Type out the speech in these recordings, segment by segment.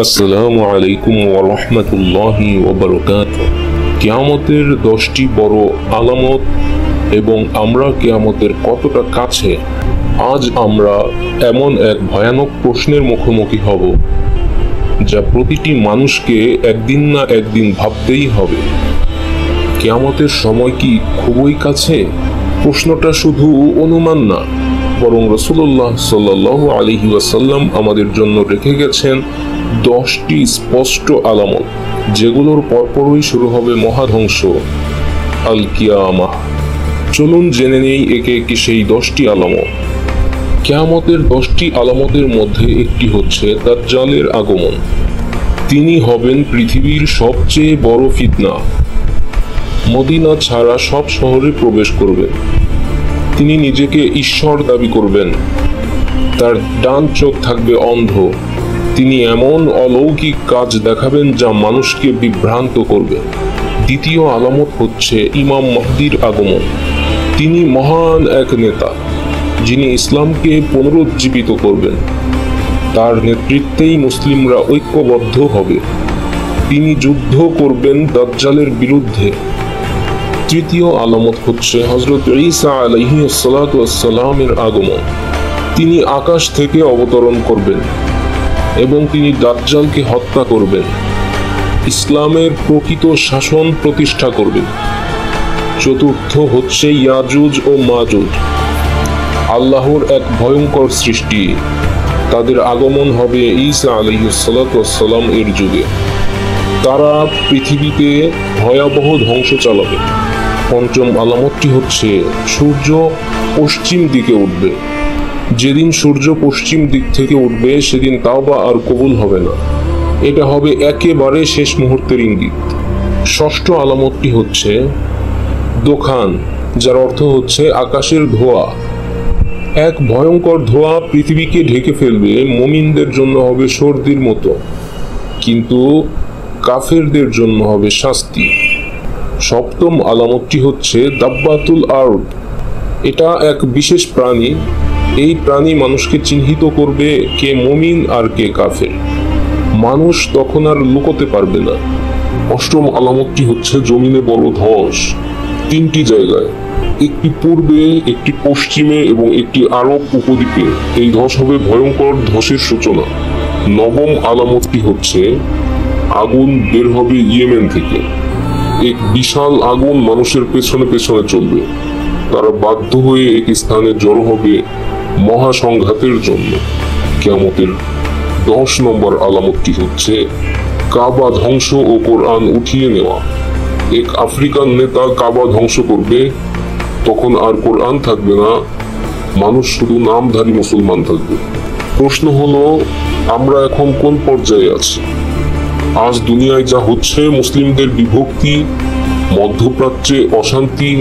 আসসালামু আলাইকুম ওয়া রাহমাতুল্লাহি ওয়া বারাকাতুহু। কিয়ামতের 10টি বড় আলামত এবং আমরা কিয়ামতের কতটা কাছে, আজ আমরা এমন এক ভয়ানক প্রশ্নের মুখোমুখি হব যা প্রতিটি মানুষকে একদিন না একদিন ভাবতেই হবে। কিয়ামতের সময় কি খুবই কাছে? প্রশ্নটা শুধু অনুমান না, বরং রাসূলুল্লাহ সাল্লাল্লাহু আলাইহি ওয়াসাল্লাম আমাদের জন্য রেখে গেছেন 10টি স্পষ্ট আলামত, যেগুলোর পরপরই শুরু হবে মহাধ্বংস, আল কিয়ামাহ। চলুন জেনে নেই একে একে সেই 10টি আলামত। কিয়ামতের 10টি আলামতের মধ্যে একটি হচ্ছে দাজ্জালের আগমন। তিনি হবেন পৃথিবীর সবচেয়ে বড় ফিতনা। মদিনা ছাড়া সব শহরে প্রবেশ করবেন। তিনি নিজেকে ঈশ্বর দাবি করবেন। তার ডান চোখ থাকবে অন্ধ। তিনি এমন অলৌকিক কাজ দেখাবেন যা মানুষকে বিভ্রান্ত করবে। দ্বিতীয় আলামত হচ্ছে ইমাম মাহদির আগমন। তিনি মহান এক নেতা, যিনি ইসলামকে পুনরুজ্জীবিত করবেন। তার নেতৃত্বেই মুসলিমরা ঐক্যবদ্ধ হবে। তিনি যুদ্ধ করবেন দাজ্জালের বিরুদ্ধে। তৃতীয় আলামত হচ্ছে হযরত ঈসা আলাইহিস সালাতু ওয়াস সালামের আগমন। তিনি আকাশ থেকে অবতরণ করবেন এবং তিনি দাজ্জালকে হত্যা করবেন, ইসলামের প্রকৃত শাসন প্রতিষ্ঠা করবেন। চতুর্থ হচ্ছে ইয়াজুজ ও মাজুজ, আল্লাহর এক ভয়ঙ্কর সৃষ্টি। তাদের আগমন হবে ঈসা আলাইহিস সালাতু ওয়াস সালাম এর যুগে। তারা পৃথিবীতে ভয়াবহ ধ্বংস চালাবে। পঞ্চম আলামতটি হচ্ছে সূর্য পশ্চিম দিকে উঠবে। যেদিন সূর্য পশ্চিম দিক থেকে উঠবে সেদিন তাওবা আর কবুল হবে না। এটা হবে একেবারে শেষ মুহূর্তের ইঙ্গিত। ষষ্ঠ আলামতটি হচ্ছে দোখান, যার অর্থ হচ্ছে আকাশের ধোঁয়া। এক ভয়ঙ্কর ধোঁয়া পৃথিবীকে ঢেকে ফেলবে। মুমিনদের জন্য হবে সর্দির মতো, কিন্তু কাফেরদের জন্য হবে শাস্তি। সপ্তম আলামতটি হচ্ছে দাব্বাতুল আরদ। এটা এক বিশেষ প্রাণী। এই প্রাণী মানুষকে চিহ্নিত করবে কে মুমিন আর কে কাফের। মানুষ তখন আর লুকোতে পারবে না। অষ্টম আলামতটি হচ্ছে জমিনে বড় ধস, 3টি জায়গায়, একটি পূর্বে, একটি পশ্চিমে এবং একটি আরব উপদ্বীপে। এই ধস হবে ভয়ঙ্কর ধসের সূচনা। নবম আলামতটি হচ্ছে আগুন বের হবে ইয়েমেন থেকে। এক বিশাল আগুন মানুষের পেছনে পেছনে চলবে। তারা বাধ্য হয়ে এক স্থানে জড়ো হবে মহাসংঘাতের জন্য। কিয়ামতের 10 নম্বর আলামতটি হচ্ছে কাবা ধ্বংস ও কোরআন উঠিয়ে নেওয়া। এক আফ্রিকান নেতা কাবা ধ্বংস করবে, তখন আর কোরআন থাকবে না, মানুষ শুধু নামধারী মুসলমান থাকবে। প্রশ্ন হলো, আমরা এখন কোন পর্যায়ে আছি? আজ দুনিয়ায় যা হচ্ছে, মুসলিমদের বিভক্তি, মধ্যপ্রাচ্যে অশান্তি,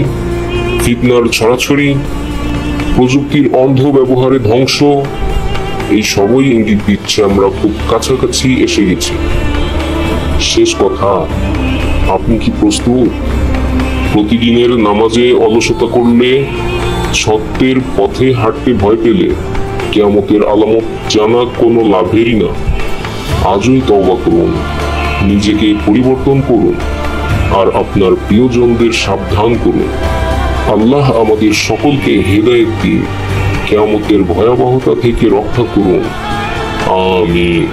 ফিতনার ছড়াছড়ি, প্রযুক্তির অন্ধ ব্যবহারে ধ্বংস, এই সবই ইঙ্গিত দিচ্ছে আমরা খুব কাছাকাছি এসে গেছি। শেষ কথা, আপনি কি প্রস্তুত? প্রতিদিনের নামাজে অলসতা করলে, সত্যের পথে হাঁটতে ভয় পেলে, কিয়ামতের আলামত জানা কোনো লাভেরই না। আজই তওবা করুন, নিজেকে পরিবর্তন করুন আর আপনার প্রিয়জনদের সাবধান করুন। আল্লাহ আমাদের সকলকে হেদায়েত দিন, কিয়ামতের ভয়াবহতা থেকে রক্ষা করুন। আমিন।